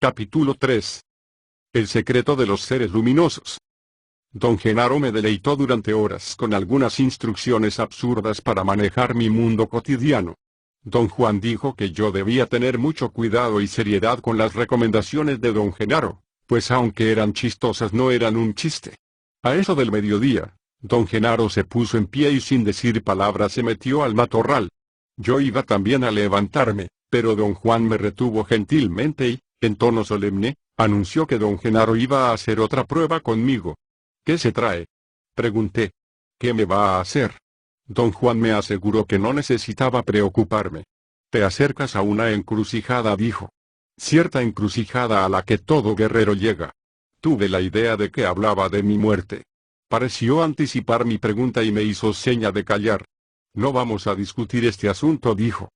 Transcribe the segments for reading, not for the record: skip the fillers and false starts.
Capítulo 3. El secreto de los seres luminosos. Don Genaro me deleitó durante horas con algunas instrucciones absurdas para manejar mi mundo cotidiano. Don Juan dijo que yo debía tener mucho cuidado y seriedad con las recomendaciones de don Genaro, pues aunque eran chistosas no eran un chiste. A eso del mediodía, don Genaro se puso en pie y sin decir palabra se metió al matorral. Yo iba también a levantarme, pero don Juan me retuvo gentilmente y, en tono solemne, anunció que don Genaro iba a hacer otra prueba conmigo. ¿Qué se trae?, pregunté. ¿Qué me va a hacer? Don Juan me aseguró que no necesitaba preocuparme. Te acercas a una encrucijada, dijo. Cierta encrucijada a la que todo guerrero llega. Tuve la idea de que hablaba de mi muerte. Pareció anticipar mi pregunta y me hizo seña de callar. No vamos a discutir este asunto, dijo.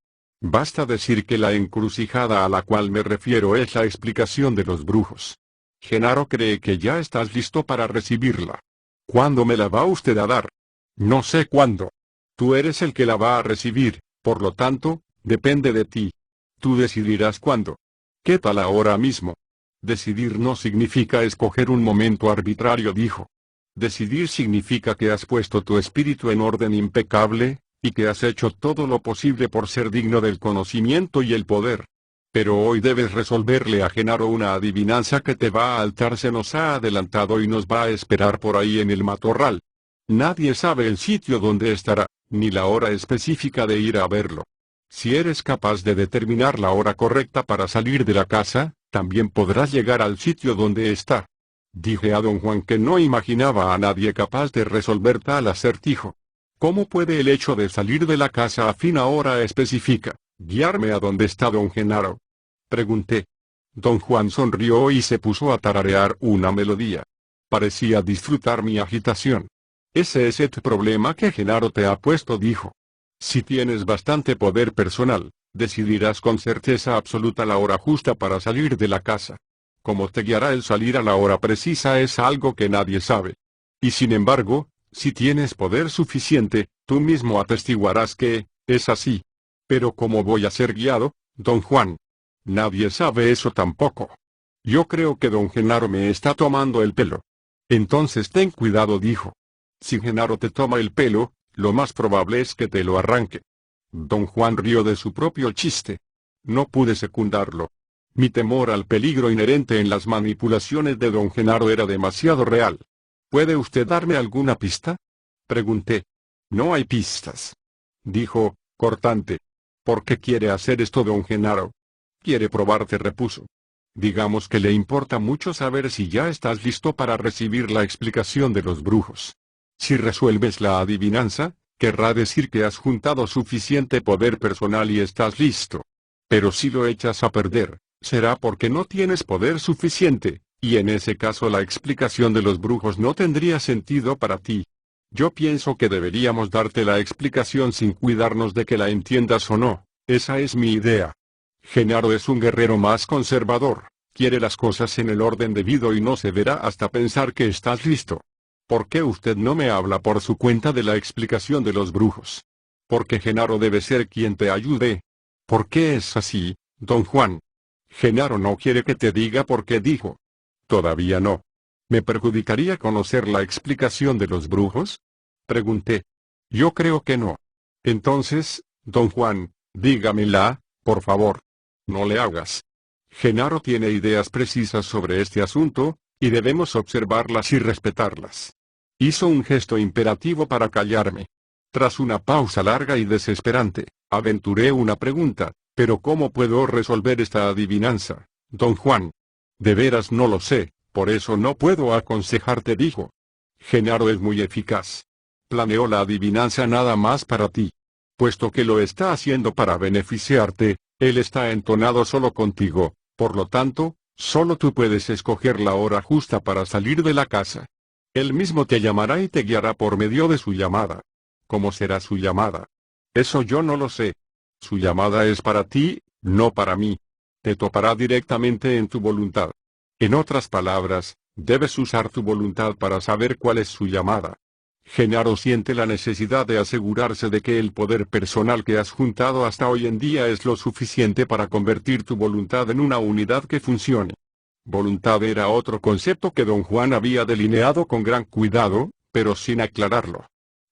Basta decir que la encrucijada a la cual me refiero es la explicación de los brujos. Genaro cree que ya estás listo para recibirla. ¿Cuándo me la va usted a dar? No sé cuándo. Tú eres el que la va a recibir, por lo tanto, depende de ti. Tú decidirás cuándo. ¿Qué tal ahora mismo? Decidir no significa escoger un momento arbitrario, dijo. Decidir significa que has puesto tu espíritu en orden impecable, y que has hecho todo lo posible por ser digno del conocimiento y el poder. Pero hoy debes resolverle a Genaro una adivinanza que te va a altar. Se nos ha adelantado y nos va a esperar por ahí en el matorral. Nadie sabe el sitio donde estará, ni la hora específica de ir a verlo. Si eres capaz de determinar la hora correcta para salir de la casa, también podrás llegar al sitio donde está. Dije a don Juan que no imaginaba a nadie capaz de resolver tal acertijo. ¿Cómo puede el hecho de salir de la casa a fina hora específica guiarme a donde está don Genaro?, pregunté. Don Juan sonrió y se puso a tararear una melodía. Parecía disfrutar mi agitación. Ese es el problema que Genaro te ha puesto, dijo. Si tienes bastante poder personal, decidirás con certeza absoluta la hora justa para salir de la casa. Cómo te guiará el salir a la hora precisa es algo que nadie sabe. Y sin embargo, si tienes poder suficiente, tú mismo atestiguarás que es así. Pero ¿cómo voy a ser guiado, don Juan? Nadie sabe eso tampoco. Yo creo que don Genaro me está tomando el pelo. Entonces ten cuidado, dijo. Si Genaro te toma el pelo, lo más probable es que te lo arranque. Don Juan rió de su propio chiste. No pude secundarlo. Mi temor al peligro inherente en las manipulaciones de don Genaro era demasiado real. ¿Puede usted darme alguna pista?, pregunté. No hay pistas, dijo, cortante. ¿Por qué quiere hacer esto don Genaro? Quiere probarte, repuso. Digamos que le importa mucho saber si ya estás listo para recibir la explicación de los brujos. Si resuelves la adivinanza, querrá decir que has juntado suficiente poder personal y estás listo. Pero si lo echas a perder, será porque no tienes poder suficiente, y en ese caso la explicación de los brujos no tendría sentido para ti. Yo pienso que deberíamos darte la explicación sin cuidarnos de que la entiendas o no. Esa es mi idea. Genaro es un guerrero más conservador, quiere las cosas en el orden debido y no se verá hasta pensar que estás listo. ¿Por qué usted no me habla por su cuenta de la explicación de los brujos? Porque Genaro debe ser quien te ayude. ¿Por qué es así, don Juan? Genaro no quiere que te diga por qué, dijo. Todavía no. ¿Me perjudicaría conocer la explicación de los brujos?, pregunté. Yo creo que no. Entonces, don Juan, dígamela, por favor. No le hagas. Genaro tiene ideas precisas sobre este asunto, y debemos observarlas y respetarlas. Hizo un gesto imperativo para callarme. Tras una pausa larga y desesperante, aventuré una pregunta. ¿Pero cómo puedo resolver esta adivinanza, don Juan? De veras no lo sé, por eso no puedo aconsejarte, dijo. Genaro es muy eficaz. Planeó la adivinanza nada más para ti. Puesto que lo está haciendo para beneficiarte, él está entonado solo contigo, por lo tanto, solo tú puedes escoger la hora justa para salir de la casa. Él mismo te llamará y te guiará por medio de su llamada. ¿Cómo será su llamada? Eso yo no lo sé. Su llamada es para ti, no para mí. Te topará directamente en tu voluntad. En otras palabras, debes usar tu voluntad para saber cuál es su llamada. Genaro siente la necesidad de asegurarse de que el poder personal que has juntado hasta hoy en día es lo suficiente para convertir tu voluntad en una unidad que funcione. Voluntad era otro concepto que don Juan había delineado con gran cuidado, pero sin aclararlo.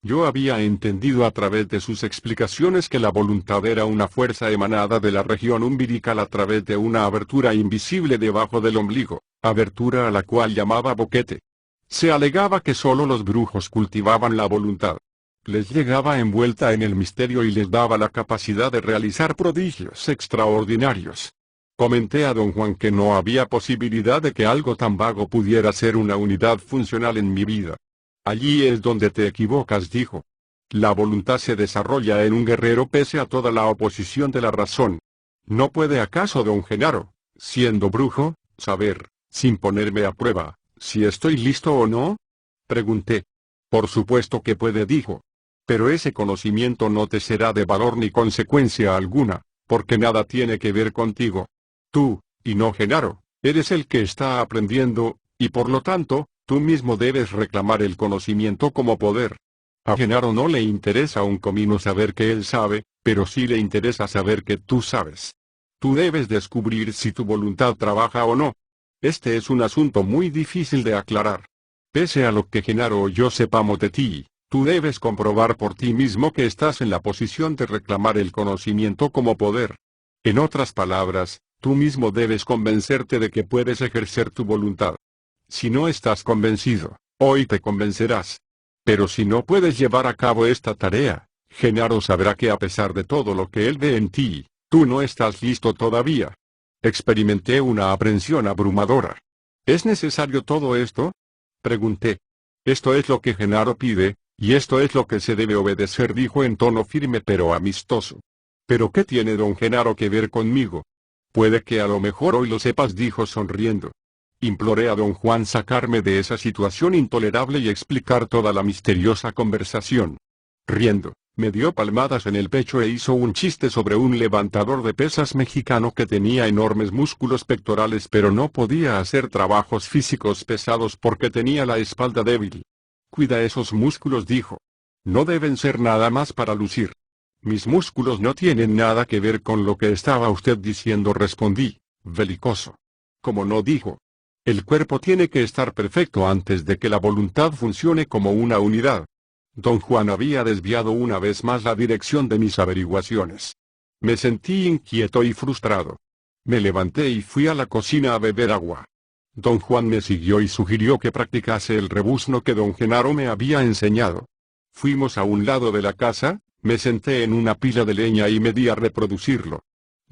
Yo había entendido a través de sus explicaciones que la voluntad era una fuerza emanada de la región umbilical a través de una abertura invisible debajo del ombligo, abertura a la cual llamaba boquete. Se alegaba que solo los brujos cultivaban la voluntad. Les llegaba envuelta en el misterio y les daba la capacidad de realizar prodigios extraordinarios. Comenté a don Juan que no había posibilidad de que algo tan vago pudiera ser una unidad funcional en mi vida. Allí es donde te equivocas, dijo. La voluntad se desarrolla en un guerrero pese a toda la oposición de la razón. ¿No puede acaso don Genaro, siendo brujo, saber, sin ponerme a prueba, si estoy listo o no? Pregunté. Por supuesto que puede, dijo. Pero ese conocimiento no te será de valor ni consecuencia alguna, porque nada tiene que ver contigo. Tú, y no Genaro, eres el que está aprendiendo, y por lo tanto, tú mismo debes reclamar el conocimiento como poder. A Genaro no le interesa un comino saber que él sabe, pero sí le interesa saber que tú sabes. Tú debes descubrir si tu voluntad trabaja o no. Este es un asunto muy difícil de aclarar. Pese a lo que Genaro o yo sepamos de ti, tú debes comprobar por ti mismo que estás en la posición de reclamar el conocimiento como poder. En otras palabras, tú mismo debes convencerte de que puedes ejercer tu voluntad. Si no estás convencido, hoy te convencerás. Pero si no puedes llevar a cabo esta tarea, Genaro sabrá que a pesar de todo lo que él ve en ti, tú no estás listo todavía. Experimenté una aprensión abrumadora. ¿Es necesario todo esto? Pregunté. Esto es lo que Genaro pide, y esto es lo que se debe obedecer, dijo en tono firme pero amistoso. ¿Pero qué tiene don Genaro que ver conmigo? Puede que a lo mejor hoy lo sepas, dijo sonriendo. Imploré a don Juan sacarme de esa situación intolerable y explicar toda la misteriosa conversación. Riendo, me dio palmadas en el pecho e hizo un chiste sobre un levantador de pesas mexicano que tenía enormes músculos pectorales pero no podía hacer trabajos físicos pesados porque tenía la espalda débil. Cuida esos músculos, dijo. No deben ser nada más para lucir. Mis músculos no tienen nada que ver con lo que estaba usted diciendo, respondí, belicoso. Como no, dijo. El cuerpo tiene que estar perfecto antes de que la voluntad funcione como una unidad. Don Juan había desviado una vez más la dirección de mis averiguaciones. Me sentí inquieto y frustrado. Me levanté y fui a la cocina a beber agua. Don Juan me siguió y sugirió que practicase el rebuzno que don Genaro me había enseñado. Fuimos a un lado de la casa, me senté en una pila de leña y me di a reproducirlo.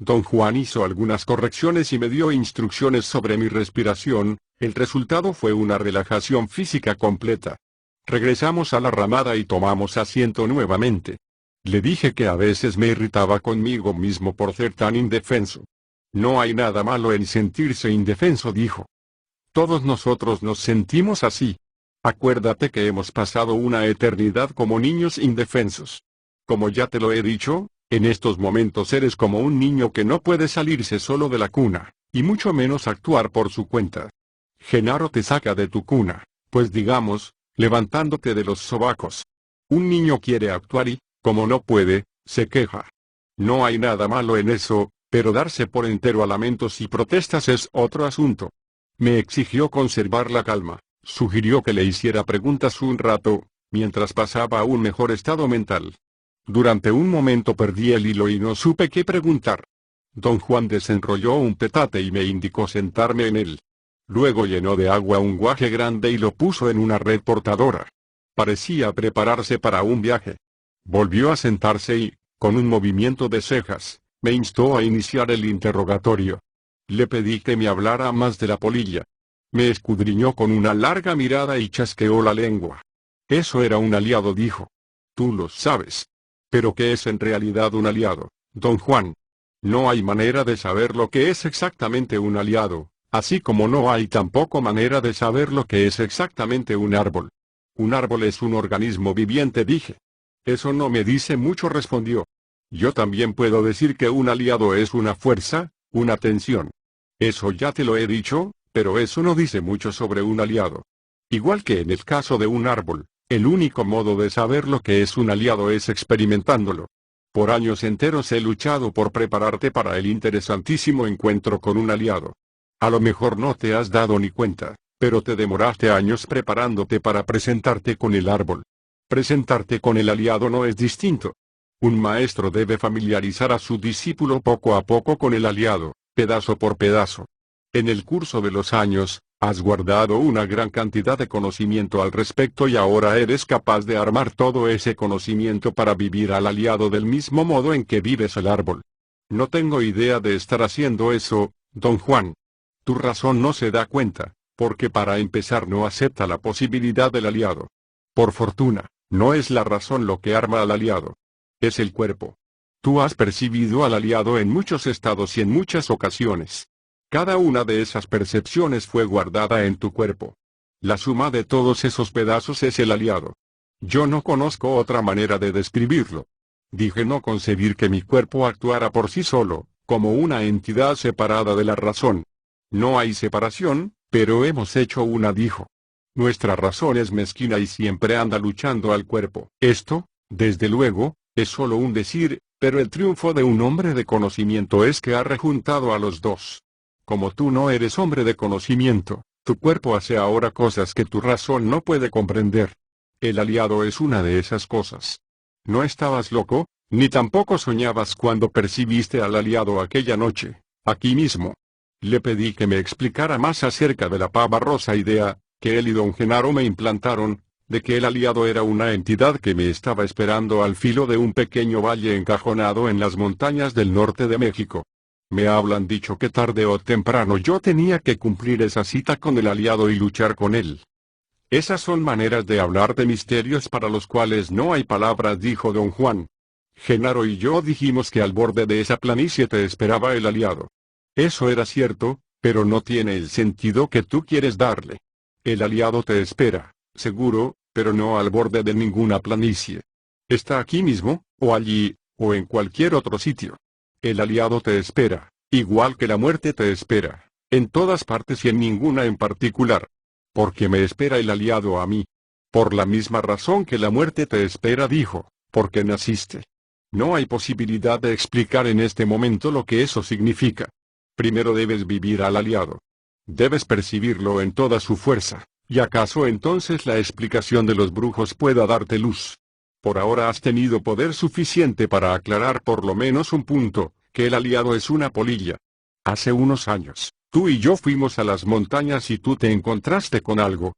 Don Juan hizo algunas correcciones y me dio instrucciones sobre mi respiración. El resultado fue una relajación física completa. Regresamos a la ramada y tomamos asiento nuevamente. Le dije que a veces me irritaba conmigo mismo por ser tan indefenso. No hay nada malo en sentirse indefenso, dijo. Todos nosotros nos sentimos así. Acuérdate que hemos pasado una eternidad como niños indefensos. Como ya te lo he dicho, en estos momentos eres como un niño que no puede salirse solo de la cuna, y mucho menos actuar por su cuenta. Genaro te saca de tu cuna, pues digamos, levantándote de los sobacos. Un niño quiere actuar y, como no puede, se queja. No hay nada malo en eso, pero darse por entero a lamentos y protestas es otro asunto. Me exigió conservar la calma, sugirió que le hiciera preguntas un rato, mientras pasaba a un mejor estado mental. Durante un momento perdí el hilo y no supe qué preguntar. Don Juan desenrolló un petate y me indicó sentarme en él. Luego llenó de agua un guaje grande y lo puso en una red portadora. Parecía prepararse para un viaje. Volvió a sentarse y, con un movimiento de cejas, me instó a iniciar el interrogatorio. Le pedí que me hablara más de la polilla. Me escudriñó con una larga mirada y chasqueó la lengua. Eso era un aliado, dijo. Tú lo sabes. ¿Pero qué es en realidad un aliado, don Juan? No hay manera de saber lo que es exactamente un aliado, así como no hay tampoco manera de saber lo que es exactamente un árbol. Un árbol es un organismo viviente, dije. Eso no me dice mucho, respondió. Yo también puedo decir que un aliado es una fuerza, una tensión. Eso ya te lo he dicho, pero eso no dice mucho sobre un aliado. Igual que en el caso de un árbol, El único modo de saber lo que es un aliado es experimentándolo. Por años enteros he luchado por prepararte para el interesantísimo encuentro con un aliado. A lo mejor no te has dado ni cuenta, pero te demoraste años preparándote para presentarte con el árbol. Presentarte con el aliado no es distinto. Un maestro debe familiarizar a su discípulo poco a poco con el aliado, pedazo por pedazo. En el curso de los años, has guardado una gran cantidad de conocimiento al respecto y ahora eres capaz de armar todo ese conocimiento para vivir al aliado del mismo modo en que vives el árbol. No tengo idea de estar haciendo eso, don Juan. Tu razón no se da cuenta, porque para empezar no acepta la posibilidad del aliado. Por fortuna, no es la razón lo que arma al aliado. Es el cuerpo. Tú has percibido al aliado en muchos estados y en muchas ocasiones. Cada una de esas percepciones fue guardada en tu cuerpo. La suma de todos esos pedazos es el aliado. Yo no conozco otra manera de describirlo. Dije no concebir que mi cuerpo actuara por sí solo, como una entidad separada de la razón. No hay separación, pero hemos hecho una, dijo. Nuestra razón es mezquina y siempre anda luchando al cuerpo. Esto, desde luego, es solo un decir, pero el triunfo de un hombre de conocimiento es que ha rejuntado a los dos. Como tú no eres hombre de conocimiento, tu cuerpo hace ahora cosas que tu razón no puede comprender. El aliado es una de esas cosas. No estabas loco, ni tampoco soñabas cuando percibiste al aliado aquella noche, aquí mismo. Le pedí que me explicara más acerca de la pavorosa idea, que él y don Genaro me implantaron, de que el aliado era una entidad que me estaba esperando al filo de un pequeño valle encajonado en las montañas del norte de México. Me hablan dicho que tarde o temprano yo tenía que cumplir esa cita con el aliado y luchar con él. Esas son maneras de hablar de misterios para los cuales no hay palabras, dijo don Juan. Genaro y yo dijimos que al borde de esa planicie te esperaba el aliado. Eso era cierto, pero no tiene el sentido que tú quieres darle. El aliado te espera, seguro, pero no al borde de ninguna planicie. Está aquí mismo, o allí, o en cualquier otro sitio. El aliado te espera, igual que la muerte te espera, en todas partes y en ninguna en particular. ¿Por qué me espera el aliado a mí? Por la misma razón que la muerte te espera, dijo, porque naciste. No hay posibilidad de explicar en este momento lo que eso significa. Primero debes vivir al aliado. Debes percibirlo en toda su fuerza, y acaso entonces la explicación de los brujos pueda darte luz. Por ahora has tenido poder suficiente para aclarar por lo menos un punto, que el aliado es una polilla. Hace unos años, tú y yo fuimos a las montañas y tú te encontraste con algo.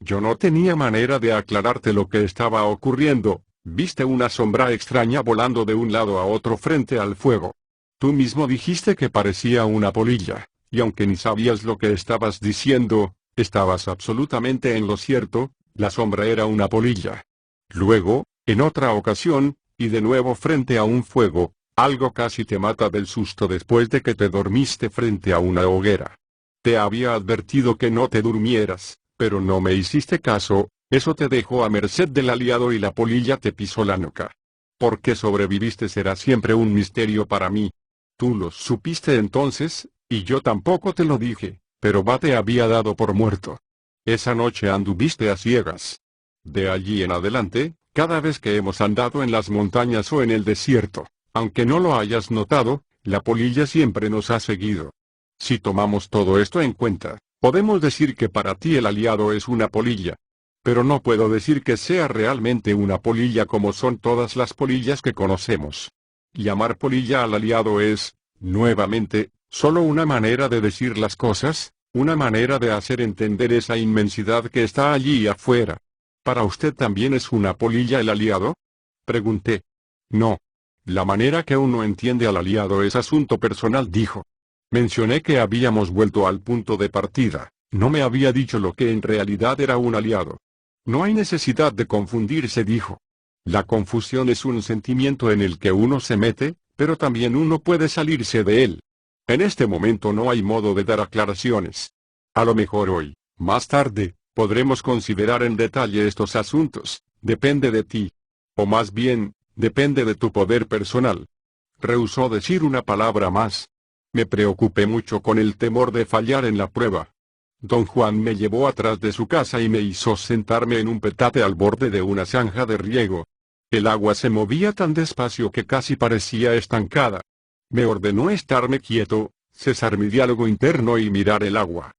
Yo no tenía manera de aclararte lo que estaba ocurriendo, viste una sombra extraña volando de un lado a otro frente al fuego. Tú mismo dijiste que parecía una polilla, y aunque ni sabías lo que estabas diciendo, estabas absolutamente en lo cierto, la sombra era una polilla. Luego, en otra ocasión, y de nuevo frente a un fuego, algo casi te mata del susto después de que te dormiste frente a una hoguera. Te había advertido que no te durmieras, pero no me hiciste caso, eso te dejó a merced del aliado y la polilla te pisó la nuca. ¿Por qué sobreviviste será siempre un misterio para mí? Tú lo supiste entonces, y yo tampoco te lo dije, pero Va te había dado por muerto. Esa noche anduviste a ciegas. De allí en adelante, cada vez que hemos andado en las montañas o en el desierto, aunque no lo hayas notado, la polilla siempre nos ha seguido. Si tomamos todo esto en cuenta, podemos decir que para ti el aliado es una polilla. Pero no puedo decir que sea realmente una polilla como son todas las polillas que conocemos. Llamar polilla al aliado es, nuevamente, solo una manera de decir las cosas, una manera de hacer entender esa inmensidad que está allí afuera. ¿Para usted también es una polilla el aliado? Pregunté. No. La manera que uno entiende al aliado es asunto personal, dijo. Mencioné que habíamos vuelto al punto de partida, no me había dicho lo que en realidad era un aliado. No hay necesidad de confundirse, dijo. La confusión es un sentimiento en el que uno se mete, pero también uno puede salirse de él. En este momento no hay modo de dar aclaraciones. A lo mejor hoy, más tarde, podremos considerar en detalle estos asuntos, depende de ti. O más bien, depende de tu poder personal. Rehusó decir una palabra más. Me preocupé mucho con el temor de fallar en la prueba. Don Juan me llevó atrás de su casa y me hizo sentarme en un petate al borde de una zanja de riego. El agua se movía tan despacio que casi parecía estancada. Me ordenó estarme quieto, cesar mi diálogo interno y mirar el agua.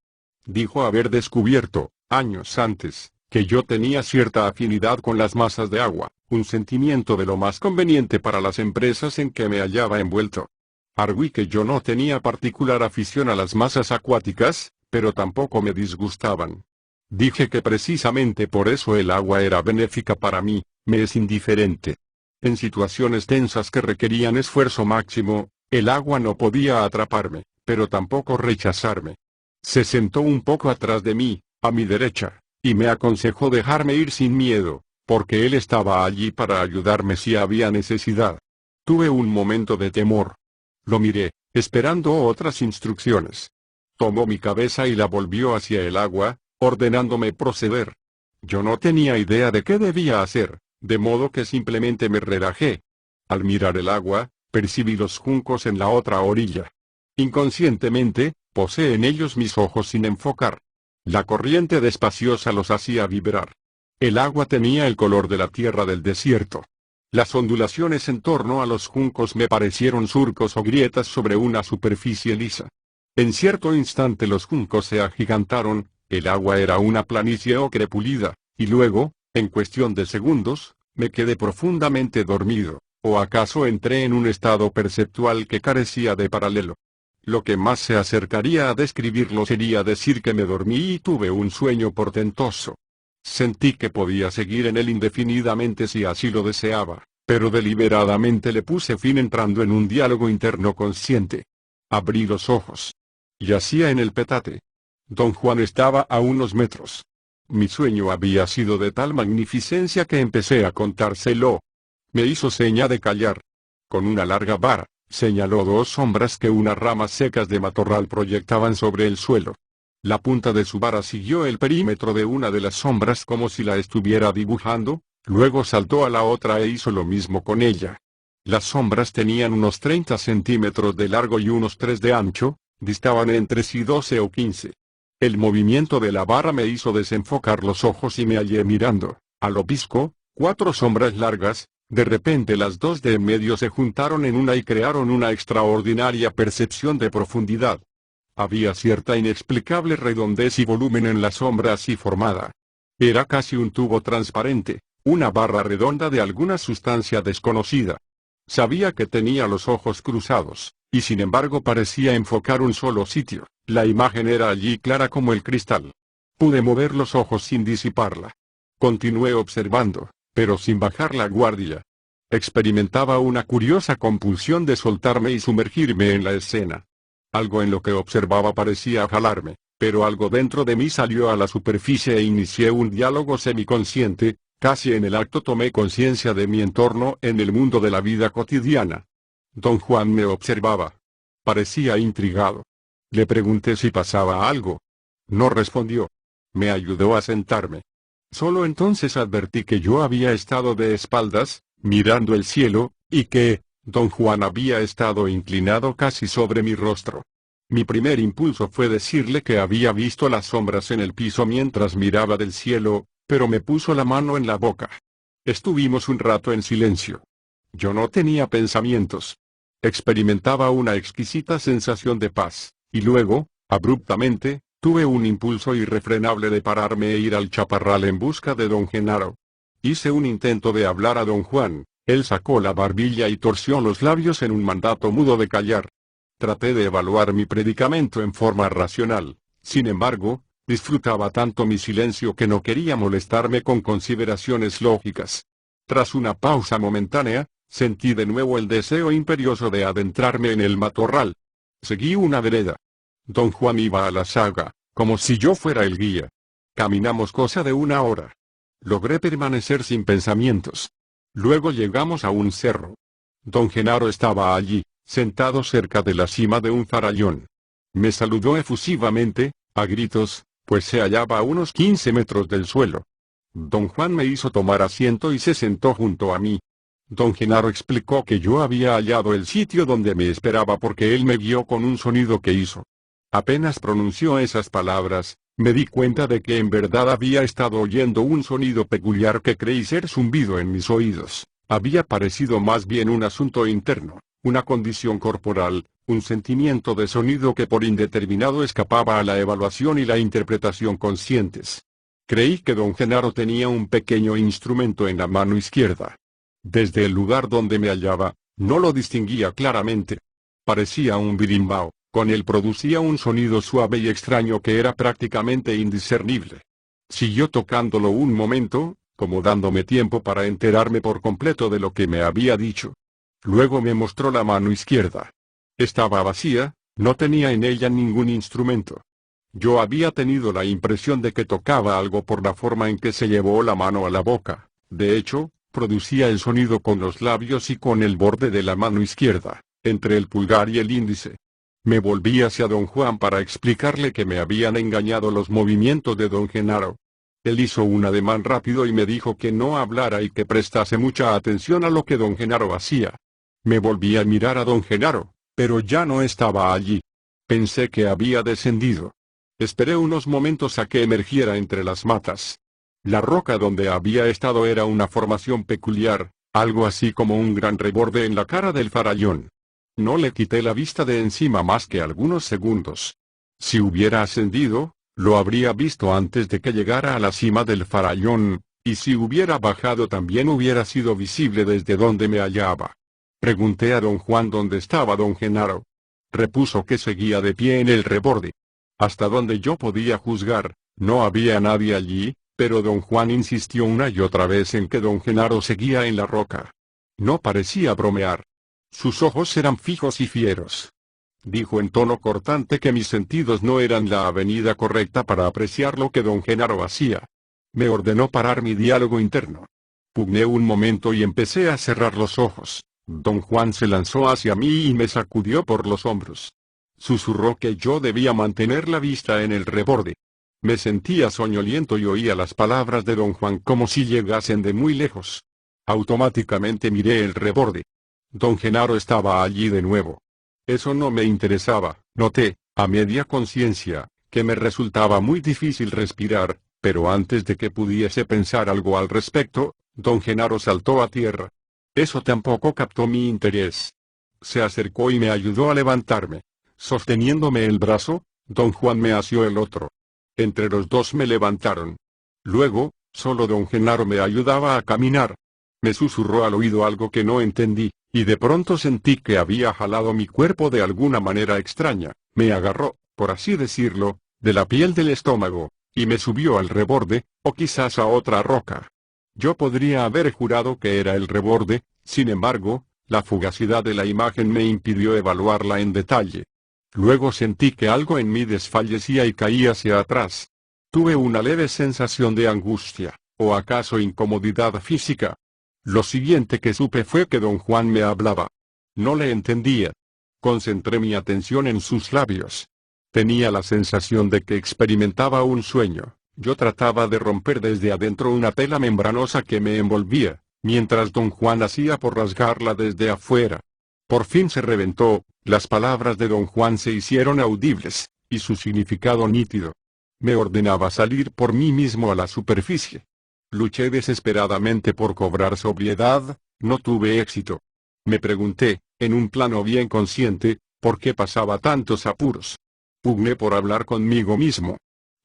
Dijo haber descubierto, años antes, que yo tenía cierta afinidad con las masas de agua, un sentimiento de lo más conveniente para las empresas en que me hallaba envuelto. Arguí que yo no tenía particular afición a las masas acuáticas, pero tampoco me disgustaban. Dije que precisamente por eso el agua era benéfica para mí, me es indiferente. En situaciones tensas que requerían esfuerzo máximo, el agua no podía atraparme, pero tampoco rechazarme. Se sentó un poco atrás de mí, a mi derecha, y me aconsejó dejarme ir sin miedo, porque él estaba allí para ayudarme si había necesidad. Tuve un momento de temor. Lo miré, esperando otras instrucciones. Tomó mi cabeza y la volvió hacia el agua, ordenándome proceder. Yo no tenía idea de qué debía hacer, de modo que simplemente me relajé. Al mirar el agua, percibí los juncos en la otra orilla. Inconscientemente, posé en ellos mis ojos sin enfocar. La corriente despaciosa los hacía vibrar. El agua tenía el color de la tierra del desierto. Las ondulaciones en torno a los juncos me parecieron surcos o grietas sobre una superficie lisa. En cierto instante los juncos se agigantaron, el agua era una planicie ocre pulida, y luego, en cuestión de segundos, me quedé profundamente dormido, o acaso entré en un estado perceptual que carecía de paralelo. Lo que más se acercaría a describirlo sería decir que me dormí y tuve un sueño portentoso. Sentí que podía seguir en él indefinidamente si así lo deseaba, pero deliberadamente le puse fin entrando en un diálogo interno consciente. Abrí los ojos. Yacía en el petate. Don Juan estaba a unos metros. Mi sueño había sido de tal magnificencia que empecé a contárselo. Me hizo seña de callar. Con una larga vara, señaló dos sombras que unas ramas secas de matorral proyectaban sobre el suelo. La punta de su vara siguió el perímetro de una de las sombras como si la estuviera dibujando, luego saltó a la otra e hizo lo mismo con ella. Las sombras tenían unos 30 centímetros de largo y unos 3 de ancho, distaban entre sí 12 o 15. El movimiento de la vara me hizo desenfocar los ojos y me hallé mirando, a lo visco, 4 sombras largas. De repente las dos de en medio se juntaron en una y crearon una extraordinaria percepción de profundidad. Había cierta inexplicable redondez y volumen en la sombra así formada. Era casi un tubo transparente, una barra redonda de alguna sustancia desconocida. Sabía que tenía los ojos cruzados, y sin embargo parecía enfocar un solo sitio. La imagen era allí clara como el cristal. Pude mover los ojos sin disiparla. Continué observando, pero sin bajar la guardia. Experimentaba una curiosa compulsión de soltarme y sumergirme en la escena. Algo en lo que observaba parecía jalarme, pero algo dentro de mí salió a la superficie e inicié un diálogo semiconsciente. Casi en el acto tomé conciencia de mi entorno en el mundo de la vida cotidiana. Don Juan me observaba. Parecía intrigado. Le pregunté si pasaba algo. No respondió. Me ayudó a sentarme. Solo entonces advertí que yo había estado de espaldas, mirando el cielo, y que, Don Juan había estado inclinado casi sobre mi rostro. Mi primer impulso fue decirle que había visto las sombras en el piso mientras miraba del cielo, pero me puso la mano en la boca. Estuvimos un rato en silencio. Yo no tenía pensamientos. Experimentaba una exquisita sensación de paz, y luego, abruptamente, tuve un impulso irrefrenable de pararme e ir al chaparral en busca de don Genaro. Hice un intento de hablar a don Juan, él sacó la barbilla y torció los labios en un mandato mudo de callar. Traté de evaluar mi predicamento en forma racional, sin embargo, disfrutaba tanto mi silencio que no quería molestarme con consideraciones lógicas. Tras una pausa momentánea, sentí de nuevo el deseo imperioso de adentrarme en el matorral. Seguí una vereda. Don Juan iba a la saga, como si yo fuera el guía. Caminamos cosa de 1 hora. Logré permanecer sin pensamientos. Luego llegamos a un cerro. Don Genaro estaba allí, sentado cerca de la cima de un farallón. Me saludó efusivamente, a gritos, pues se hallaba a unos 15 metros del suelo. Don Juan me hizo tomar asiento y se sentó junto a mí. Don Genaro explicó que yo había hallado el sitio donde me esperaba porque él me guió con un sonido que hizo. Apenas pronunció esas palabras, Me di cuenta de que en verdad había estado oyendo un sonido peculiar que creí ser zumbido en mis oídos. Había parecido más bien un asunto interno, una condición corporal, un sentimiento de sonido que por indeterminado escapaba a la evaluación y la interpretación conscientes. Creí que don Genaro tenía un pequeño instrumento en la mano izquierda. Desde el lugar donde me hallaba, no lo distinguía claramente. Parecía un birimbao, con él producía un sonido suave y extraño que era prácticamente indiscernible. Siguió tocándolo un momento, como dándome tiempo para enterarme por completo de lo que me había dicho. Luego me mostró la mano izquierda. Estaba vacía, no tenía en ella ningún instrumento. Yo había tenido la impresión de que tocaba algo por la forma en que se llevó la mano a la boca. De hecho, producía el sonido con los labios y con el borde de la mano izquierda, entre el pulgar y el índice. Me volví hacia don Juan para explicarle que me habían engañado los movimientos de don Genaro. Él hizo un ademán rápido y me dijo que no hablara y que prestase mucha atención a lo que don Genaro hacía. Me volví a mirar a don Genaro, pero ya no estaba allí. Pensé que había descendido. Esperé unos momentos a que emergiera entre las matas. La roca donde había estado era una formación peculiar, algo así como un gran reborde en la cara del farallón. No le quité la vista de encima más que algunos segundos. Si hubiera ascendido, lo habría visto antes de que llegara a la cima del farallón, y si hubiera bajado también hubiera sido visible desde donde me hallaba. Pregunté a don Juan dónde estaba don Genaro. Repuso que seguía de pie en el reborde. Hasta donde yo podía juzgar, no había nadie allí, pero don Juan insistió una y otra vez en que don Genaro seguía en la roca. No parecía bromear. Sus ojos eran fijos y fieros. Dijo en tono cortante que mis sentidos no eran la avenida correcta para apreciar lo que don Genaro hacía. Me ordenó parar mi diálogo interno. Pugné un momento y empecé a cerrar los ojos. Don Juan se lanzó hacia mí y me sacudió por los hombros. Susurró que yo debía mantener la vista en el reborde. Me sentía soñoliento y oía las palabras de don Juan como si llegasen de muy lejos. Automáticamente miré el reborde. Don Genaro estaba allí de nuevo. Eso no me interesaba. Noté, a media conciencia, que me resultaba muy difícil respirar, pero antes de que pudiese pensar algo al respecto, don Genaro saltó a tierra. Eso tampoco captó mi interés. Se acercó y me ayudó a levantarme. Sosteniéndome el brazo, don Juan me asió el otro. Entre los dos me levantaron. Luego, solo don Genaro me ayudaba a caminar. Me susurró al oído algo que no entendí, y de pronto sentí que había jalado mi cuerpo de alguna manera extraña. Me agarró, por así decirlo, de la piel del estómago, y me subió al reborde, o quizás a otra roca. Yo podría haber jurado que era el reborde, sin embargo, la fugacidad de la imagen me impidió evaluarla en detalle. Luego sentí que algo en mí desfallecía y caía hacia atrás. Tuve una leve sensación de angustia, o acaso incomodidad física. Lo siguiente que supe fue que don Juan me hablaba. No le entendía. Concentré mi atención en sus labios. Tenía la sensación de que experimentaba un sueño. Yo trataba de romper desde adentro una tela membranosa que me envolvía, mientras don Juan hacía por rasgarla desde afuera. Por fin se reventó, las palabras de don Juan se hicieron audibles, y su significado nítido. Me ordenaba salir por mí mismo a la superficie. Luché desesperadamente por cobrar sobriedad, no tuve éxito. Me pregunté, en un plano bien consciente, por qué pasaba tantos apuros. Pugné por hablar conmigo mismo.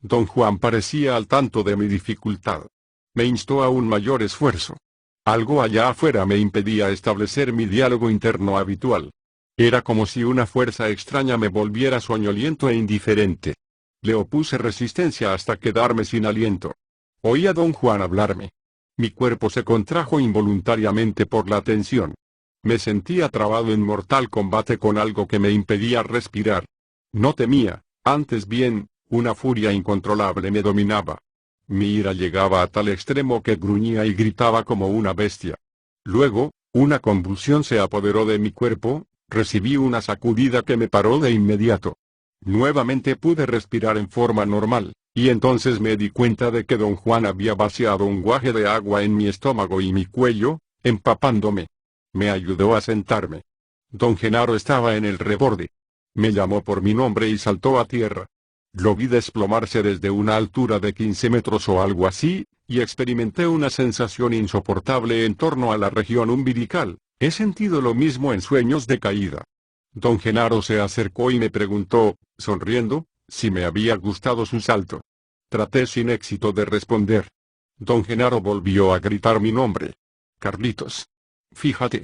Don Juan parecía al tanto de mi dificultad. Me instó a un mayor esfuerzo. Algo allá afuera me impedía establecer mi diálogo interno habitual. Era como si una fuerza extraña me volviera soñoliento e indiferente. Le opuse resistencia hasta quedarme sin aliento. Oí a don Juan hablarme. Mi cuerpo se contrajo involuntariamente por la tensión. Me sentía trabado en mortal combate con algo que me impedía respirar. No temía, antes bien, una furia incontrolable me dominaba. Mi ira llegaba a tal extremo que gruñía y gritaba como una bestia. Luego, una convulsión se apoderó de mi cuerpo, recibí una sacudida que me paró de inmediato. Nuevamente pude respirar en forma normal, y entonces me di cuenta de que don Juan había vaciado un guaje de agua en mi estómago y mi cuello, empapándome. Me ayudó a sentarme. Don Genaro estaba en el reborde. Me llamó por mi nombre y saltó a tierra. Lo vi desplomarse desde una altura de 15 metros o algo así, y experimenté una sensación insoportable en torno a la región umbilical. He sentido lo mismo en sueños de caída. Don Genaro se acercó y me preguntó, sonriendo, si me había gustado su salto. Traté sin éxito de responder. Don Genaro volvió a gritar mi nombre. Carlitos. Fíjate.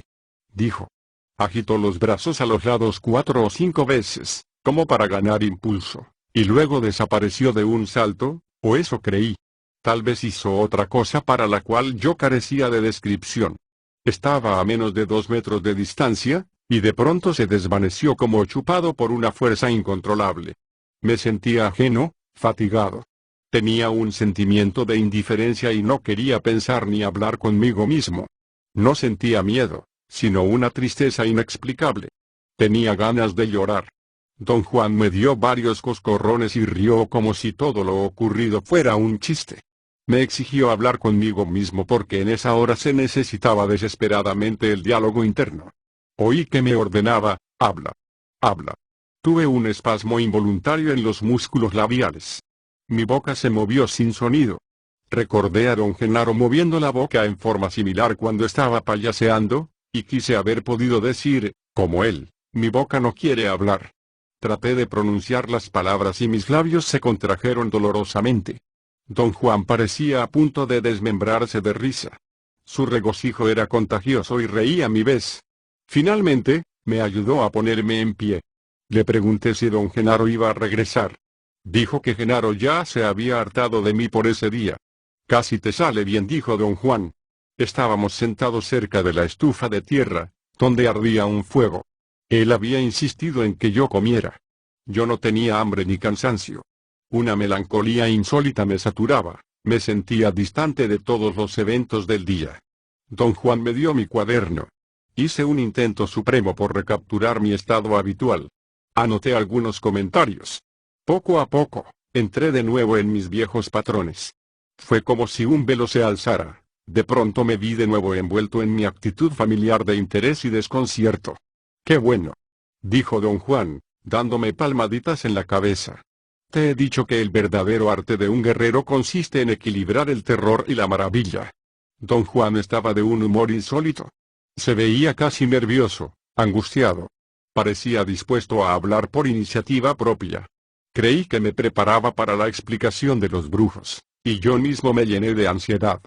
Dijo. Agitó los brazos a los lados 4 o 5 veces, como para ganar impulso, y luego desapareció de un salto, o eso creí. Tal vez hizo otra cosa para la cual yo carecía de descripción. Estaba a menos de 2 metros de distancia, y de pronto se desvaneció como chupado por una fuerza incontrolable. Me sentía ajeno, fatigado. Tenía un sentimiento de indiferencia y no quería pensar ni hablar conmigo mismo. No sentía miedo, sino una tristeza inexplicable. Tenía ganas de llorar. Don Juan me dio varios coscorrones y rió como si todo lo ocurrido fuera un chiste. Me exigió hablar conmigo mismo porque en esa hora se necesitaba desesperadamente el diálogo interno. Oí que me ordenaba, habla. Habla. Tuve un espasmo involuntario en los músculos labiales. Mi boca se movió sin sonido. Recordé a don Genaro moviendo la boca en forma similar cuando estaba payaseando, y quise haber podido decir, como él, mi boca no quiere hablar. Traté de pronunciar las palabras y mis labios se contrajeron dolorosamente. Don Juan parecía a punto de desmembrarse de risa. Su regocijo era contagioso y reía a mi vez. Finalmente, me ayudó a ponerme en pie. Le pregunté si don Genaro iba a regresar. Dijo que Genaro ya se había hartado de mí por ese día. Casi te sale bien, dijo don Juan. Estábamos sentados cerca de la estufa de tierra, donde ardía un fuego. Él había insistido en que yo comiera. Yo no tenía hambre ni cansancio. Una melancolía insólita me saturaba, me sentía distante de todos los eventos del día. Don Juan me dio mi cuaderno. Hice un intento supremo por recapturar mi estado habitual. Anoté algunos comentarios. Poco a poco, entré de nuevo en mis viejos patrones. Fue como si un velo se alzara. De pronto me vi de nuevo envuelto en mi actitud familiar de interés y desconcierto. ¡Qué bueno!, dijo don Juan, dándome palmaditas en la cabeza. Te he dicho que el verdadero arte de un guerrero consiste en equilibrar el terror y la maravilla. Don Juan estaba de un humor insólito. Se veía casi nervioso, angustiado. Parecía dispuesto a hablar por iniciativa propia. Creí que me preparaba para la explicación de los brujos, y yo mismo me llené de ansiedad.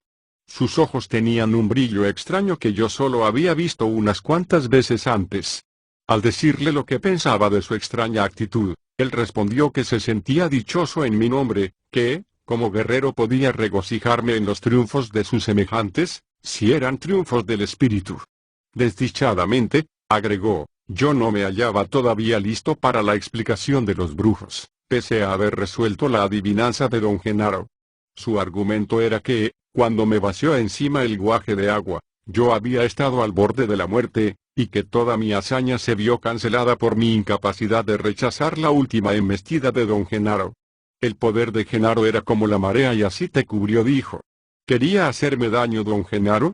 Sus ojos tenían un brillo extraño que yo solo había visto unas cuantas veces antes. Al decirle lo que pensaba de su extraña actitud, él respondió que se sentía dichoso en mi nombre, que, como guerrero podía regocijarme en los triunfos de sus semejantes, si eran triunfos del espíritu. Desdichadamente, agregó, yo no me hallaba todavía listo para la explicación de los brujos, pese a haber resuelto la adivinanza de don Genaro. Su argumento era que, cuando me vació encima el guaje de agua, yo había estado al borde de la muerte, y que toda mi hazaña se vio cancelada por mi incapacidad de rechazar la última embestida de don Genaro. El poder de Genaro era como la marea y así te cubrió, dijo. ¿Quería hacerme daño don Genaro?,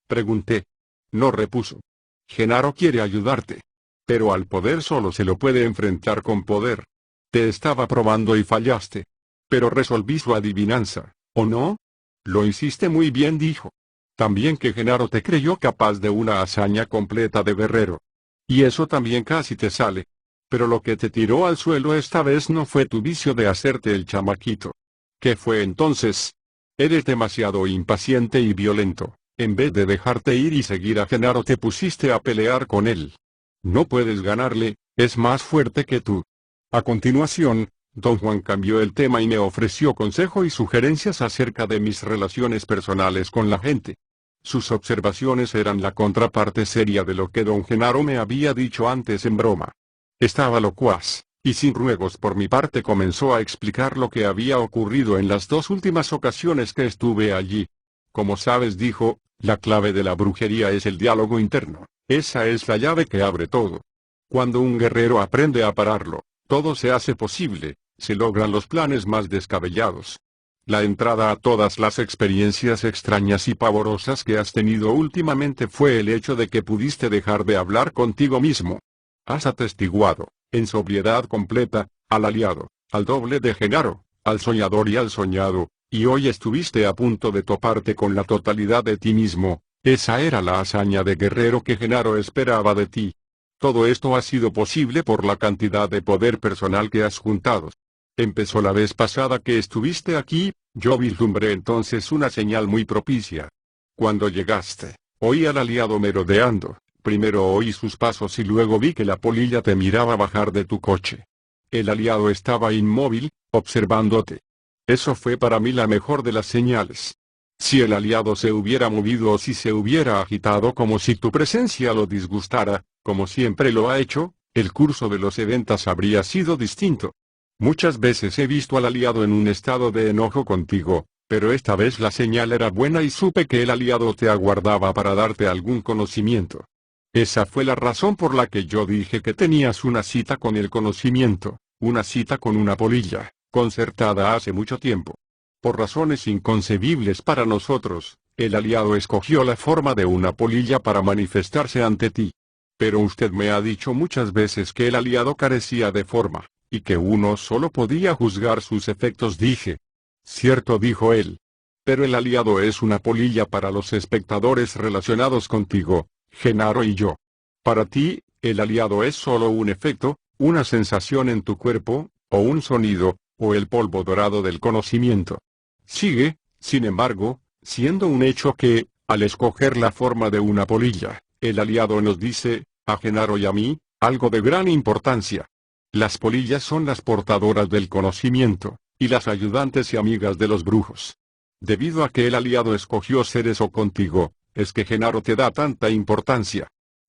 pregunté. No, repuso. Genaro quiere ayudarte. Pero al poder solo se lo puede enfrentar con poder. Te estaba probando y fallaste. Pero resolví su adivinanza, ¿o no? Lo hiciste muy bien, dijo. También que Genaro te creyó capaz de una hazaña completa de guerrero. Y eso también casi te sale. Pero lo que te tiró al suelo esta vez no fue tu vicio de hacerte el chamaquito. ¿Qué fue entonces? Eres demasiado impaciente y violento. En vez de dejarte ir y seguir a Genaro te pusiste a pelear con él. No puedes ganarle, es más fuerte que tú. A continuación, don Juan cambió el tema y me ofreció consejo y sugerencias acerca de mis relaciones personales con la gente. Sus observaciones eran la contraparte seria de lo que don Genaro me había dicho antes en broma. Estaba locuaz, y sin ruegos por mi parte comenzó a explicar lo que había ocurrido en las 2 últimas ocasiones que estuve allí. Como sabes, dijo, la clave de la brujería es el diálogo interno. Esa es la llave que abre todo. Cuando un guerrero aprende a pararlo, todo se hace posible, se logran los planes más descabellados. La entrada a todas las experiencias extrañas y pavorosas que has tenido últimamente fue el hecho de que pudiste dejar de hablar contigo mismo. Has atestiguado, en sobriedad completa, al aliado, al doble de Genaro, al soñador y al soñado, y hoy estuviste a punto de toparte con la totalidad de ti mismo. Esa era la hazaña de guerrero que Genaro esperaba de ti. Todo esto ha sido posible por la cantidad de poder personal que has juntado. Empezó la vez pasada que estuviste aquí, yo vislumbré entonces una señal muy propicia. Cuando llegaste, oí al aliado merodeando, primero oí sus pasos y luego vi que la polilla te miraba bajar de tu coche. El aliado estaba inmóvil, observándote. Eso fue para mí la mejor de las señales. Si el aliado se hubiera movido o si se hubiera agitado como si tu presencia lo disgustara, como siempre lo ha hecho, el curso de los eventos habría sido distinto. Muchas veces he visto al aliado en un estado de enojo contigo, pero esta vez la señal era buena y supe que el aliado te aguardaba para darte algún conocimiento. Esa fue la razón por la que yo dije que tenías una cita con el conocimiento, una cita con una polilla, concertada hace mucho tiempo. Por razones inconcebibles para nosotros, el aliado escogió la forma de una polilla para manifestarse ante ti. Pero usted me ha dicho muchas veces que el aliado carecía de forma, y que uno solo podía juzgar sus efectos. Dije. Cierto, dijo él. Pero el aliado es una polilla para los espectadores relacionados contigo, Genaro y yo. Para ti, el aliado es solo un efecto, una sensación en tu cuerpo, o un sonido, o el polvo dorado del conocimiento. Sigue, sin embargo, siendo un hecho que, al escoger la forma de una polilla, el aliado nos dice, a Genaro y a mí, algo de gran importancia. Las polillas son las portadoras del conocimiento, y las ayudantes y amigas de los brujos. Debido a que el aliado escogió ser eso contigo, es que Genaro te da tanta importancia.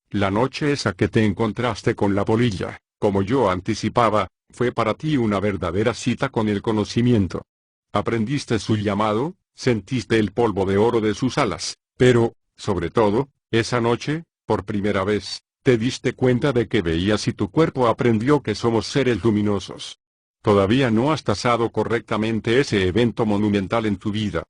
La noche esa que te encontraste con la polilla, como yo anticipaba, fue para ti una verdadera cita con el conocimiento. Aprendiste su llamado, sentiste el polvo de oro de sus alas, pero, sobre todo, esa noche, por primera vez, te diste cuenta de que veías y tu cuerpo aprendió que somos seres luminosos. Todavía no has tasado correctamente ese evento monumental en tu vida.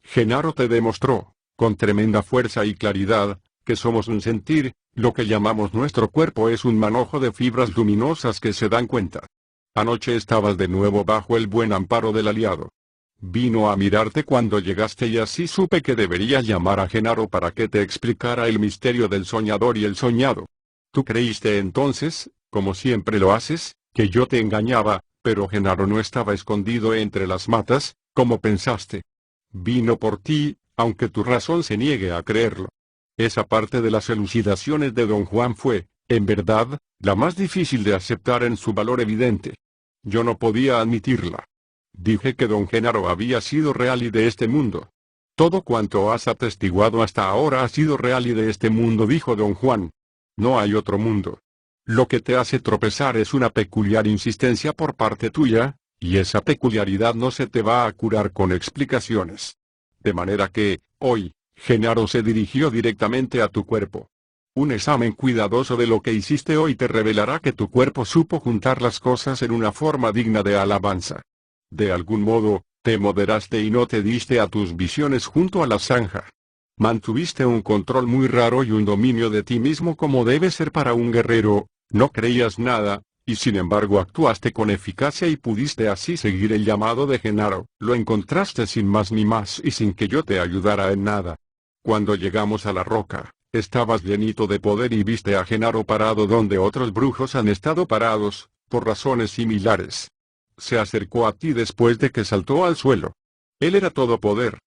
Genaro te demostró, con tremenda fuerza y claridad, que somos un sentir, lo que llamamos nuestro cuerpo es un manojo de fibras luminosas que se dan cuenta. Anoche estabas de nuevo bajo el buen amparo del aliado. Vino a mirarte cuando llegaste y así supe que debería llamar a Genaro para que te explicara el misterio del soñador y el soñado. Tú creíste entonces, como siempre lo haces, que yo te engañaba, pero Genaro no estaba escondido entre las matas, como pensaste. Vino por ti, aunque tu razón se niegue a creerlo. Esa parte de las elucidaciones de don Juan fue, en verdad, la más difícil de aceptar en su valor evidente. Yo no podía admitirla. Dije que don Genaro había sido real y de este mundo. Todo cuanto has atestiguado hasta ahora ha sido real y de este mundo, dijo don Juan. No hay otro mundo. Lo que te hace tropezar es una peculiar insistencia por parte tuya, y esa peculiaridad no se te va a curar con explicaciones. De manera que, hoy, Genaro se dirigió directamente a tu cuerpo. Un examen cuidadoso de lo que hiciste hoy te revelará que tu cuerpo supo juntar las cosas en una forma digna de alabanza. De algún modo, te moderaste y no te diste a tus visiones junto a la zanja. Mantuviste un control muy raro y un dominio de ti mismo como debe ser para un guerrero, no creías nada, y sin embargo actuaste con eficacia y pudiste así seguir el llamado de Genaro. Lo encontraste sin más ni más y sin que yo te ayudara en nada. Cuando llegamos a la roca, estabas llenito de poder y viste a Genaro parado donde otros brujos han estado parados, por razones similares. Se acercó a ti después de que saltó al suelo. Él era todo poder.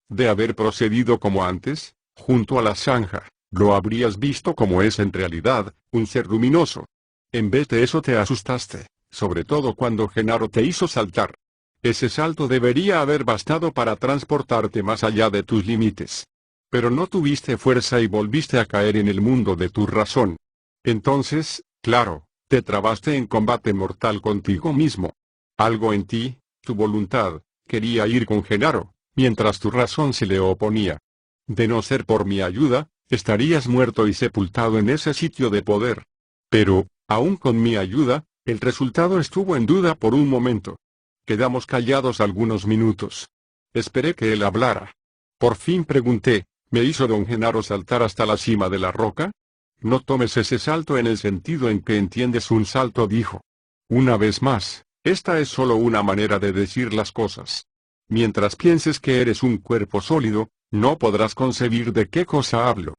De haber procedido como antes, junto a la zanja, lo habrías visto como es en realidad, un ser luminoso. En vez de eso te asustaste, sobre todo cuando Genaro te hizo saltar. Ese salto debería haber bastado para transportarte más allá de tus límites. Pero no tuviste fuerza y volviste a caer en el mundo de tu razón. Entonces, claro, te trabaste en combate mortal contigo mismo. Algo en ti, tu voluntad, quería ir con Genaro, mientras tu razón se le oponía. De no ser por mi ayuda, estarías muerto y sepultado en ese sitio de poder. Pero, aún con mi ayuda, el resultado estuvo en duda por un momento. Quedamos callados algunos minutos. Esperé que él hablara. Por fin pregunté, ¿me hizo don Genaro saltar hasta la cima de la roca? No tomes ese salto en el sentido en que entiendes un salto, dijo. Una vez más, Esta es solo una manera de decir las cosas. Mientras pienses que eres un cuerpo sólido, no podrás concebir de qué cosa hablo.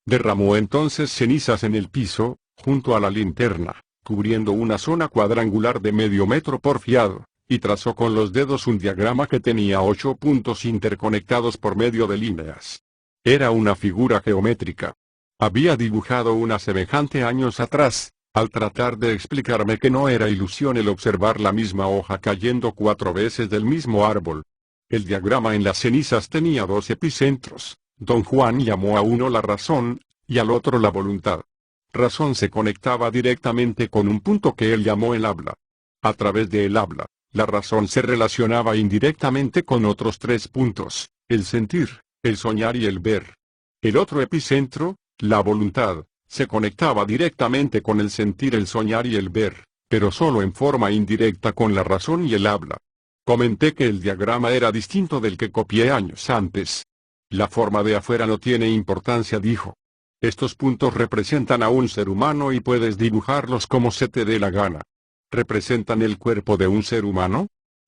Derramó entonces cenizas en el piso, junto a la linterna, cubriendo una zona cuadrangular de medio metro porfiado, y trazó con los dedos un diagrama que tenía 8 puntos interconectados por medio de líneas. Era una figura geométrica. Había dibujado una semejante años atrás, al tratar de explicarme que no era ilusión el observar la misma hoja cayendo 4 veces del mismo árbol. El diagrama en las cenizas tenía 2 epicentros. Don Juan llamó a uno la razón, y al otro la voluntad. Razón se conectaba directamente con un punto que él llamó el habla. A través de el habla, la razón se relacionaba indirectamente con otros 3 puntos, el sentir, el soñar y el ver. El otro epicentro, la voluntad, se conectaba directamente con el sentir, el soñar y el ver, pero solo en forma indirecta con la razón y el habla. Comenté que el diagrama era distinto del que copié años antes. La forma de afuera no tiene importancia, dijo. Estos puntos representan a un ser humano y puedes dibujarlos como se te dé la gana. ¿Representan el cuerpo de un ser humano?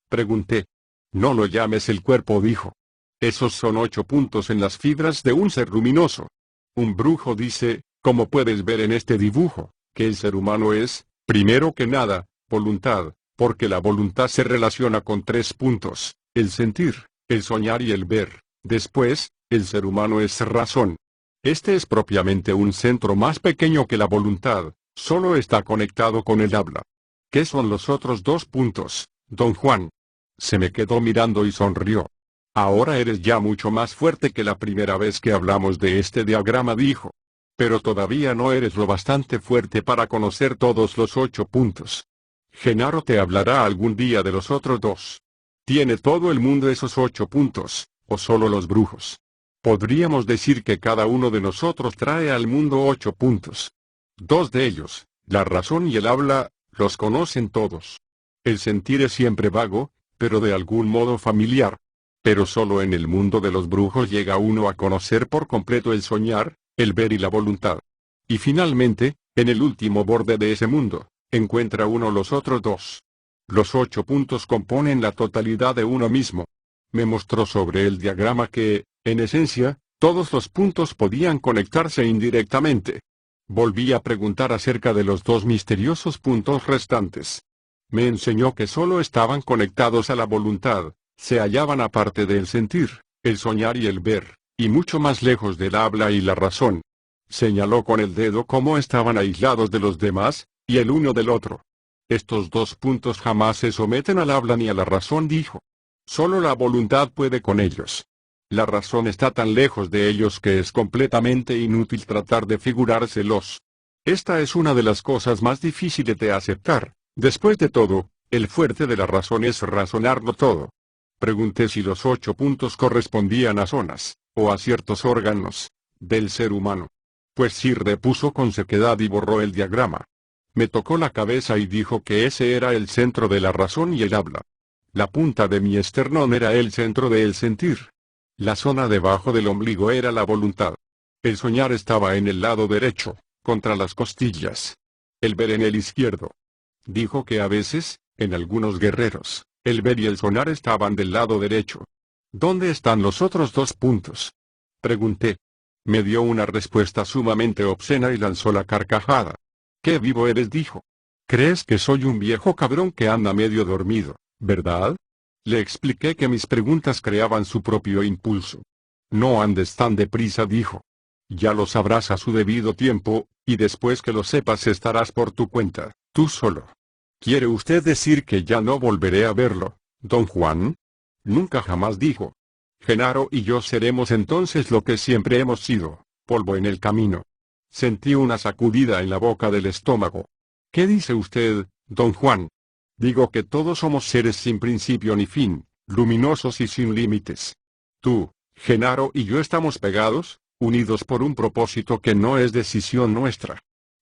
Pregunté. No lo llames el cuerpo, dijo. Esos son 8 puntos en las fibras de un ser luminoso. Un brujo dice, como puedes ver en este dibujo, que el ser humano es, primero que nada, voluntad, porque la voluntad se relaciona con 3 puntos, el sentir, el soñar y el ver. Después, el ser humano es razón. Este es propiamente un centro más pequeño que la voluntad, solo está conectado con el habla. ¿Qué son los otros 2 puntos, don Juan? Se me quedó mirando y sonrió. Ahora eres ya mucho más fuerte que la primera vez que hablamos de este diagrama, dijo. Pero todavía no eres lo bastante fuerte para conocer todos los 8 puntos. Genaro te hablará algún día de los otros 2. ¿Tiene todo el mundo esos 8 puntos, o solo los brujos? Podríamos decir que cada uno de nosotros trae al mundo 8 puntos. 2 de ellos, la razón y el habla, los conocen todos. El sentir es siempre vago, pero de algún modo familiar. Pero solo en el mundo de los brujos llega uno a conocer por completo el soñar, el ver y la voluntad. Y finalmente, en el último borde de ese mundo, encuentra uno los otros 2. Los 8 puntos componen la totalidad de uno mismo. Me mostró sobre el diagrama que, en esencia, todos los puntos podían conectarse indirectamente. Volví a preguntar acerca de los 2 misteriosos puntos restantes. Me enseñó que solo estaban conectados a la voluntad, se hallaban aparte del sentir, el soñar y el ver, y mucho más lejos del habla y la razón. Señaló con el dedo cómo estaban aislados de los demás, y el uno del otro. Estos 2 puntos jamás se someten al habla ni a la razón, dijo. Solo la voluntad puede con ellos. La razón está tan lejos de ellos que es completamente inútil tratar de figurárselos. Esta es una de las cosas más difíciles de aceptar. Después de todo, el fuerte de la razón es razonarlo todo. Pregunté si los 8 puntos correspondían a zonas, o a ciertos órganos, del ser humano. Pues sí, repuso con sequedad y borró el diagrama. Me tocó la cabeza y dijo que ese era el centro de la razón y el habla. La punta de mi esternón era el centro del sentir. La zona debajo del ombligo era la voluntad. El soñar estaba en el lado derecho, contra las costillas. El ver en el izquierdo. Dijo que a veces, en algunos guerreros, el ver y el soñar estaban del lado derecho. ¿Dónde están los otros 2 puntos? Pregunté. Me dio una respuesta sumamente obscena y lanzó la carcajada. ¡Qué vivo eres!, dijo. ¿Crees que soy un viejo cabrón que anda medio dormido, verdad? Le expliqué que mis preguntas creaban su propio impulso. No andes tan deprisa, dijo. Ya lo sabrás a su debido tiempo, y después que lo sepas estarás por tu cuenta, tú solo. ¿Quiere usted decir que ya no volveré a verlo, don Juan? Nunca jamás, dijo. Genaro y yo seremos entonces lo que siempre hemos sido, polvo en el camino. Sentí una sacudida en la boca del estómago. ¿Qué dice usted, don Juan? Digo que todos somos seres sin principio ni fin, luminosos y sin límites. Tú, Genaro y yo estamos pegados, unidos por un propósito que no es decisión nuestra.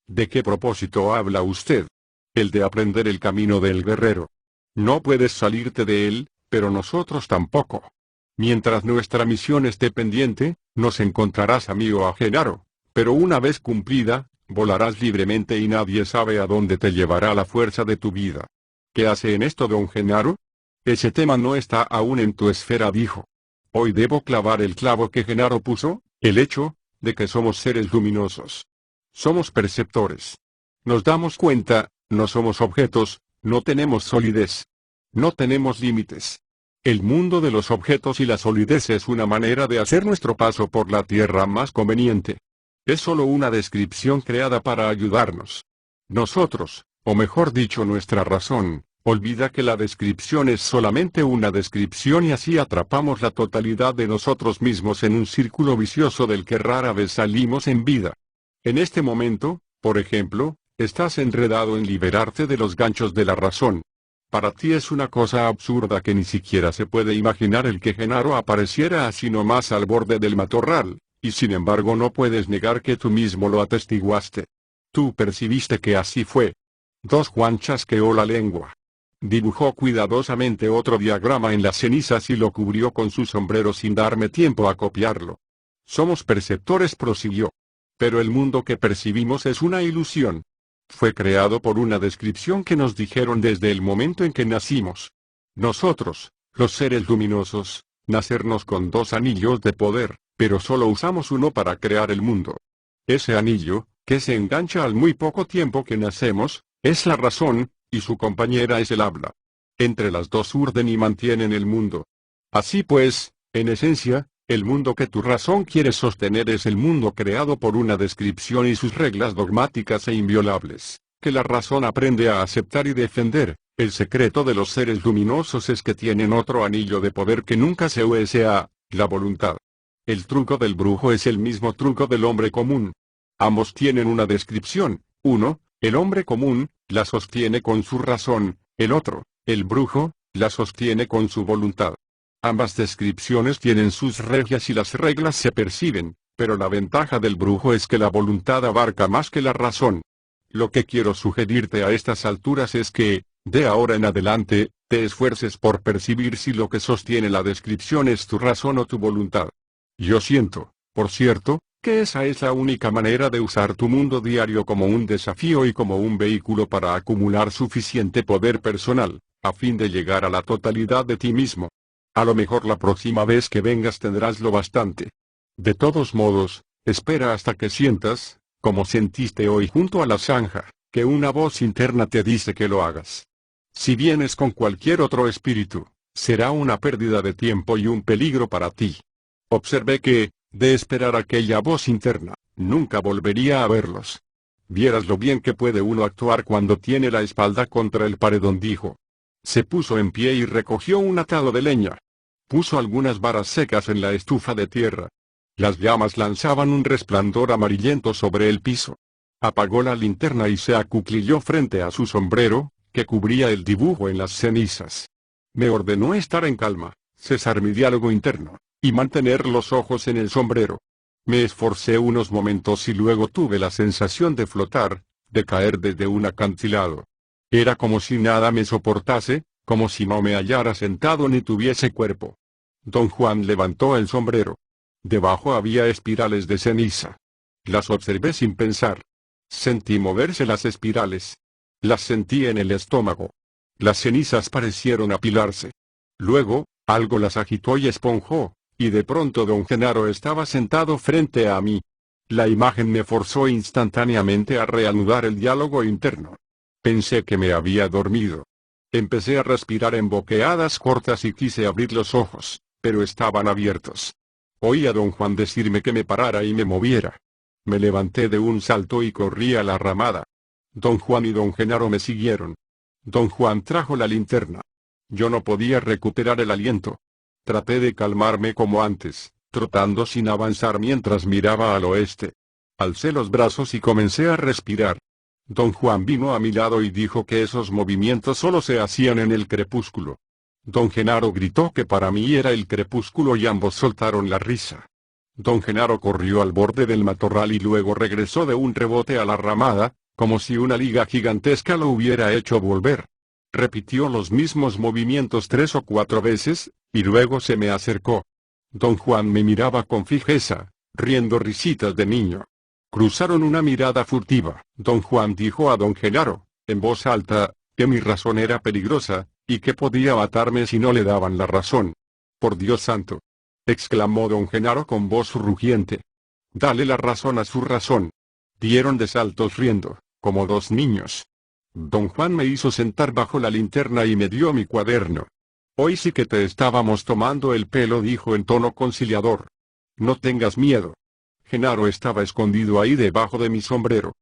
¿De qué propósito habla usted? El de aprender el camino del guerrero. No puedes salirte de él, pero nosotros tampoco. Mientras nuestra misión esté pendiente, nos encontrarás a mí o a Genaro, pero una vez cumplida, volarás libremente y nadie sabe a dónde te llevará la fuerza de tu vida. ¿Qué hace en esto don Genaro? Ese tema no está aún en tu esfera, dijo. Hoy debo clavar el clavo que Genaro puso, el hecho, de que somos seres luminosos. Somos perceptores. Nos damos cuenta, no somos objetos, no tenemos solidez. No tenemos límites. El mundo de los objetos y la solidez es una manera de hacer nuestro paso por la tierra más conveniente. Es solo una descripción creada para ayudarnos. Nosotros, o mejor dicho nuestra razón, olvida que la descripción es solamente una descripción y así atrapamos la totalidad de nosotros mismos en un círculo vicioso del que rara vez salimos en vida. En este momento, por ejemplo, estás enredado en liberarte de los ganchos de la razón. Para ti es una cosa absurda que ni siquiera se puede imaginar el que Genaro apareciera así nomás al borde del matorral, y sin embargo no puedes negar que tú mismo lo atestiguaste. Tú percibiste que así fue. Don Juan chasqueó la lengua. Dibujó cuidadosamente otro diagrama en las cenizas y lo cubrió con su sombrero sin darme tiempo a copiarlo. Somos perceptores, prosiguió. Pero el mundo que percibimos es una ilusión. Fue creado por una descripción que nos dijeron desde el momento en que nacimos. Nosotros, los seres luminosos, nacernos con dos anillos de poder, pero solo usamos uno para crear el mundo. Ese anillo, que se engancha al muy poco tiempo que nacemos, es la razón, y su compañera es el habla. Entre las dos urden y mantienen el mundo. Así pues, en esencia, el mundo que tu razón quiere sostener es el mundo creado por una descripción y sus reglas dogmáticas e inviolables, que la razón aprende a aceptar y defender. El secreto de los seres luminosos es que tienen otro anillo de poder que nunca se usa, la voluntad. El truco del brujo es el mismo truco del hombre común. Ambos tienen una descripción. Uno, el hombre común, la sostiene con su razón, el otro, el brujo, la sostiene con su voluntad. Ambas descripciones tienen sus reglas y las reglas se perciben, pero la ventaja del brujo es que la voluntad abarca más que la razón. Lo que quiero sugerirte a estas alturas es que, de ahora en adelante, te esfuerces por percibir si lo que sostiene la descripción es tu razón o tu voluntad. Yo siento, por cierto, que esa es la única manera de usar tu mundo diario como un desafío y como un vehículo para acumular suficiente poder personal, a fin de llegar a la totalidad de ti mismo. A lo mejor la próxima vez que vengas tendrás lo bastante. De todos modos, espera hasta que sientas, como sentiste hoy junto a la zanja, que una voz interna te dice que lo hagas. Si vienes con cualquier otro espíritu, será una pérdida de tiempo y un peligro para ti. Observé que, de esperar aquella voz interna, nunca volvería a verlos. Vieras lo bien que puede uno actuar cuando tiene la espalda contra el paredón, dijo. Se puso en pie y recogió un atado de leña. Puso algunas varas secas en la estufa de tierra. Las llamas lanzaban un resplandor amarillento sobre el piso. Apagó la linterna y se acuclilló frente a su sombrero, que cubría el dibujo en las cenizas. Me ordenó estar en calma, cesar mi diálogo interno, y mantener los ojos en el sombrero. Me esforcé unos momentos y luego tuve la sensación de flotar, de caer desde un acantilado. Era como si nada me soportase, como si no me hallara sentado ni tuviese cuerpo. Don Juan levantó el sombrero. Debajo había espirales de ceniza. Las observé sin pensar. Sentí moverse las espirales. Las sentí en el estómago. Las cenizas parecieron apilarse. Luego, algo las agitó y esponjó, y de pronto don Genaro estaba sentado frente a mí. La imagen me forzó instantáneamente a reanudar el diálogo interno. Pensé que me había dormido. Empecé a respirar en boqueadas cortas y quise abrir los ojos, pero estaban abiertos. Oí a don Juan decirme que me parara y me moviera. Me levanté de un salto y corrí a la ramada. Don Juan y don Genaro me siguieron. Don Juan trajo la linterna. Yo no podía recuperar el aliento. Traté de calmarme como antes, trotando sin avanzar mientras miraba al oeste. Alcé los brazos y comencé a respirar. Don Juan vino a mi lado y dijo que esos movimientos solo se hacían en el crepúsculo. Don Genaro gritó que para mí era el crepúsculo y ambos soltaron la risa. Don Genaro corrió al borde del matorral y luego regresó de un rebote a la ramada, como si una liga gigantesca lo hubiera hecho volver. Repitió los mismos movimientos 3 o 4 veces, y luego se me acercó. Don Juan me miraba con fijeza, riendo risitas de niño. Cruzaron una mirada furtiva. Don Juan dijo a don Genaro, en voz alta, que mi razón era peligrosa, y que podía matarme si no le daban la razón. Por Dios santo, exclamó don Genaro con voz rugiente. Dale la razón a su razón. Dieron de saltos riendo, como dos niños. Don Juan me hizo sentar bajo la linterna y me dio mi cuaderno. Hoy sí que te estábamos tomando el pelo, dijo en tono conciliador. No tengas miedo. Genaro estaba escondido ahí debajo de mi sombrero.